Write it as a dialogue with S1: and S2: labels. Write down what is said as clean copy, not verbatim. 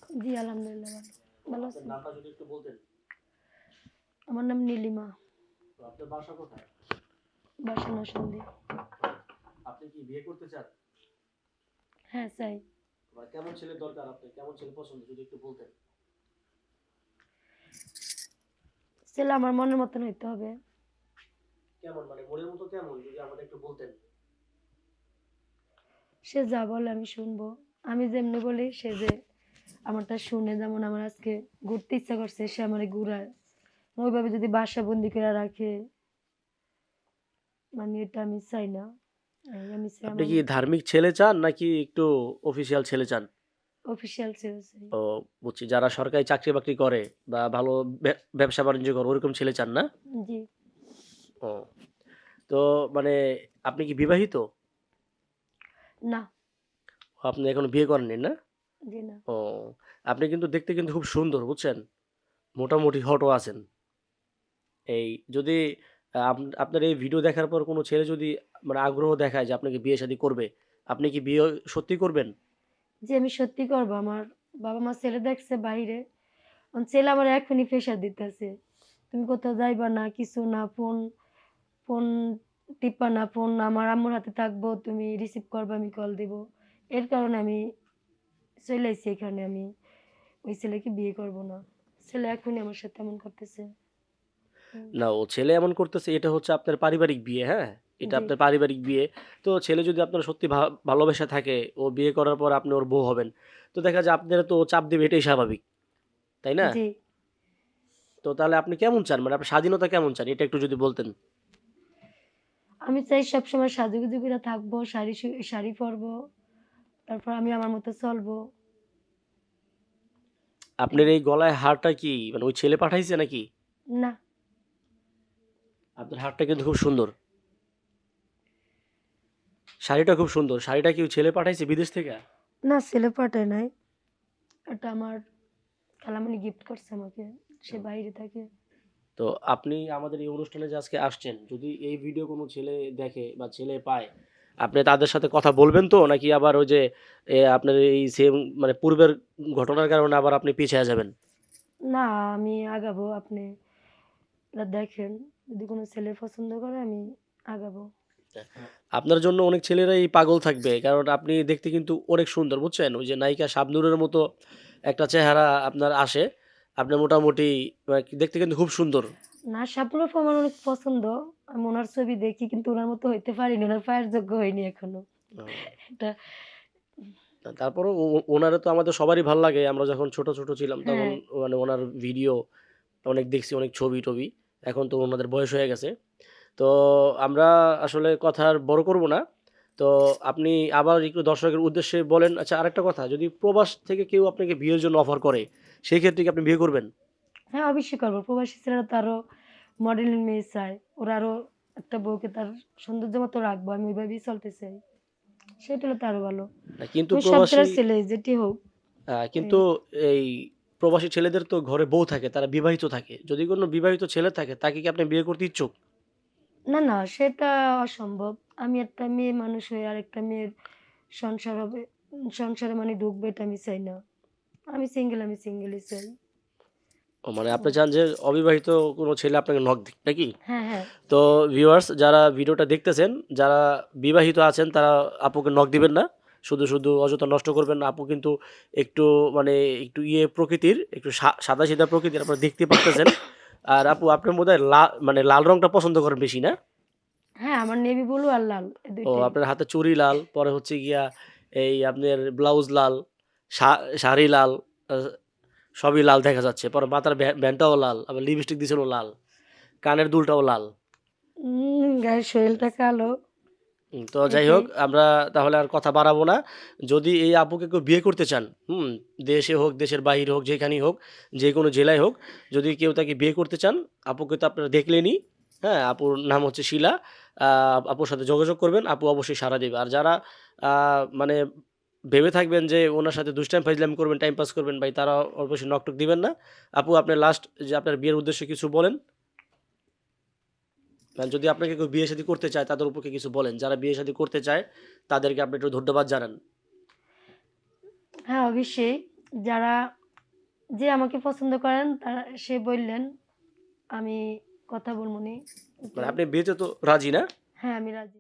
S1: জি আলহামদুলিল্লাহ ভালো। ভালো
S2: আপনার
S1: আছি।
S2: নামটা যদি একটু বলতেন।
S1: আমার নাম নীলিমা।
S2: তো আপনার বাসা কোথায়?
S1: বাসা নরসিংদী।
S2: আপনি কি বিয়ে করতে চান?
S1: হ্যাঁ চাই।
S2: বা কেমন ছেলে দরকার আপনার? কেমন ছেলে পছন্দ যদি একটু বলতেন।
S1: ছেলে আমার মনের মতন হইতে হবে।
S2: কেমন মানে মনের মতো কেমন যদি আমাদের একটু বলতেন।
S1: সে যা বলে আমি শুনবো। আমি যেমনি বলি সে যে আমারটা শুনে, যেমন আমার আজকে ঘুরতে ইচ্ছা করছে সে আমারে ঘুরায়। ওইভাবে যদি বাসা বন্দি করে রাখে, মানে এটা আমি চাই না। আমি চাই
S2: আপনি
S1: আমার
S2: কি
S1: মতো
S2: ধার্মিক ছেলে চান নাকি একটু অফিসিয়াল ছেলে চান?
S1: অফিসিয়াল ছেলে চাই।
S2: ও, বুঝছি। যারা সরকারি চাকরি বাকরি করে বা ভালো ব্যবসা বাণিজ্য করে ওরকম ছেলে চান না?
S1: জি।
S2: ও, তো মানে আপনি কি বিবাহিত?
S1: না।
S2: আপনি এখনো বিয়ে করেননি না?
S1: জি না।
S2: ও, আপনি কিন্তু দেখতে কিন্তু খুব সুন্দর বুঝছেন, মোটামুটি হটও আছেন। এই যদি আপনার এই ভিডিও দেখার পর কোনো ছেলে যদি মানে আগ্রহ দেখায় যে আপনাকে বিয়ে শাদী করবে, আপনি কি বিয়ে সত্যি করবেন?
S1: যে আমি সত্যি করবো, আমার বাবা মা ছেলে দেখছে বাইরে, ছেলে আমার এখনই প্রেশার দিতেছে, তুমি কোথাও যাইবা না, কিছু না, ফোন ফোন টিপবা না, ফোন আমার আম্মুর হাতে থাকবো, তুমি রিসিভ করবা, আমি কল দিব। এর কারণে আমি চলে আইছি এখানে। আমি ওই ছেলেকে বিয়ে করব না। ছেলে এখনই আমার সাথে এমন করতেছে। হুম,
S2: না, ও ছেলে এমন করতেছে এটা হচ্ছে আপনার পারিবারিক বিয়ে, হ্যাঁ? এটা
S1: জি,
S2: আপনার পারিবারিক বিয়ে। তো ছেলে যদি আপনার সত্যি ভালোবেসে থাকে, ও বিয়ে করার পর আপনি ওর বউ হবেন। তো দেখা যায় আপনারা তো ও চাপ দিবে এটাই স্বাভাবিক, তাই না?
S1: জি।
S2: তো তাহলে আপনি কেমন চান? মানে আপনার স্বাধীনতা কেমন চান? এটা একটু যদি বলতেন।
S1: আমি চাই সবসময় সাজুগুজু করে থাকবো, শাড়ি পরবো, তারপর আমি আমার মতো চলবো।
S2: আপনার এই গলায় হারটা কি মানে ওই ছেলে পাঠাইছে নাকি?
S1: না,
S2: আপনার হারটা কিন্তু খুব সুন্দর। শাড়িটা খুব সুন্দর। শাড়িটা কি ওই ছেলে পাঠাইছে বিদেশ থেকে?
S1: না ছেলে পাঠায় নাই। এটা আমার খালামণি গিফট করছে আমাকে। সে বাইরে থাকে।
S2: তো আপনি আমাদের এই অনুষ্ঠানে যে আজকে আসছেন, যদি এই ভিডিও কোনো ছেলে দেখে বা ছেলে পায়, আপনি তাদের সাথে কথা বলবেন তো? নাকি আবার ওই যে আপনার এই সেম মানে পূর্বের ঘটনার কারণে আবার আপনি পিছায়া যাবেন?
S1: না, আমি আগাবো। আপনি এটা দেখেন, যদি কোনো ছেলে পছন্দ করে আমি আগাবো।
S2: আপনার জন্য অনেক ছেলেরাই পাগল থাকবে। কারণ আপনি দেখতে কিন্তু অনেক সুন্দর, বুঝছেন? ওই যে নায়িকা শাবনূরের মতো একটা চেহারা আপনার আসে। আপনি মোটামুটি দেখতে কিন্তু খুব সুন্দর।
S1: না, সাপোরফ আমার অনেক পছন্দ। আমি উনার ছবি দেখি কিন্তু উনার মতো হইতে পারিনি। উনার পায়ের যোগ্য হইনি এখনো।
S2: ও,
S1: এটা
S2: তারপরেও ওনারে তো আমাদের সবারই ভাল লাগে। আমরা যখন ছোট, ছোট ছিলাম তখন
S1: হ্যাঁ,
S2: মানে ওনার ভিডিও অনেক দেখছি, অনেক ছবি-টবি। এখন তো ওনাদের বয়স হয়ে গেছে। তো আমরা আসলে কথা আর বড় করব না। তো আপনি আবার একটু দর্শকের উদ্দেশ্যে বলেন। আচ্ছা, আরেকটা কথা, যদি প্রবাস থেকে কেউ আপনাকে বিয়ের জন্য অফার করে, সেই ক্ষেত্রে কি আপনি বিয়ে করবেন?
S1: হ্যাঁ অবশ্যই করবো। প্রবাসী ছেলেরা তো আরো মডেলিং মেয়ে চায়। ওরা আরো একটা বউকে তার সৌন্দর্য মতো রাখবো। আমি ওইভাবেই চলতে চাই। সেটা হলে তো আরো ভালো।
S2: না কিন্তু
S1: আমি সব
S2: প্রবাসী
S1: জেলার ছেলে যেটি হোক। এই
S2: কিন্তু এই প্রবাসী ছেলেদের তো ঘরে বউ থাকে, তারা বিবাহিত থাকে। যদি কোনো বিবাহিত ছেলে থাকে, তাকে কি আপনি বিয়ে করতে ইচ্ছুক?
S1: না, না সেটা অসম্ভব। আমি একটা মেয়ে মানুষ হয়ে আরেকটা মেয়ের সংসার হবে, সংসারে মানে ঢুকবে, এটা আমি চাই না। আমি সিঙ্গেল, আমি সিঙ্গেলই চাই।
S2: ও, মানে আপনি
S1: হুম।
S2: চান যে অবিবাহিত কোনো ছেলে আপনাকে নক দিক, নাকি?
S1: হ্যাঁ, হ্যাঁ।
S2: তো ভিউয়ার্স যারা ভিডিওটা দেখতেছেন, যারা বিবাহিত আছেন তারা আপুকে নক দিবেন না। শুধু, শুধু অযথা নষ্ট করবেন না। আপু কিন্তু একটু মানে একটু প্রকৃতির, একটু সাদাসিধা প্রকৃতির আপনারা দেখতে পারতেছেন। আর আপু আপনার বোধহয় মানে লাল রংটা পছন্দ করেন বেশি, না?
S1: হ্যাঁ, আমার নেভি ব্লু আর লাল এই
S2: ও,
S1: ২ টাই।
S2: আপনার হাতে চুড়ি লাল, পরে হচ্ছে গিয়া এই আপনার ব্লাউজ লাল, শা শাড়ি লাল, আ সবই লাল দেখা যাচ্ছে। পরে মাথার ব্যান্ডটাও লাল, আবার লিপস্টিক দিছেনও লাল, কানের দুলটাও লাল।
S1: গায়ের শরীরটা কালো
S2: তো যাই
S1: এটাই।
S2: হোক, আমরা তাহলে আর কথা বাড়াবো না। যদি এই আপুকে কেউ বিয়ে করতে চান, দেশে হোক, দেশের বাহিরে হোক, যেখানেই হোক, যে কোনো জেলায় হোক, যদি কেউ তাকে বিয়ে করতে চান, আপুকে তো আপনারা দেখলেনই। হ্যাঁ, আপুর নাম হচ্ছে শিলা। আপুর সাথে যোগাযোগ করবেন, আপু অবশ্যই সাড়া দেবে। আর যারা মানে ভেবে থাকবেন যে ওনার সাথে দুষ্টাইম ফাজলামি করবেন, টাইম পাস করবেন, ভাই তারা অবশ্যই নকটক দিবেন না। আপু, আপনার লাস্ট যে আপনার বিয়ের উদ্দেশ্যে কিছু বলেন। মানে যদি আপনাকে কেউ বিয়ে শাদী করতে চায় তাদের উপরকে কিছু বলেন। যারা বিয়ে শাদী করতে চায় তাদেরকে আপনি একটু ধন্যবাদ জানান।
S1: হ্যাঁ, অবশ্যই। যারা যে আমাকে পছন্দ করেন তারা সে বললেন আমি কথা বলবো নি।
S2: মানে আপনি বিয়েতে তো রাজি না?
S1: হ্যাঁ, আমি রাজি।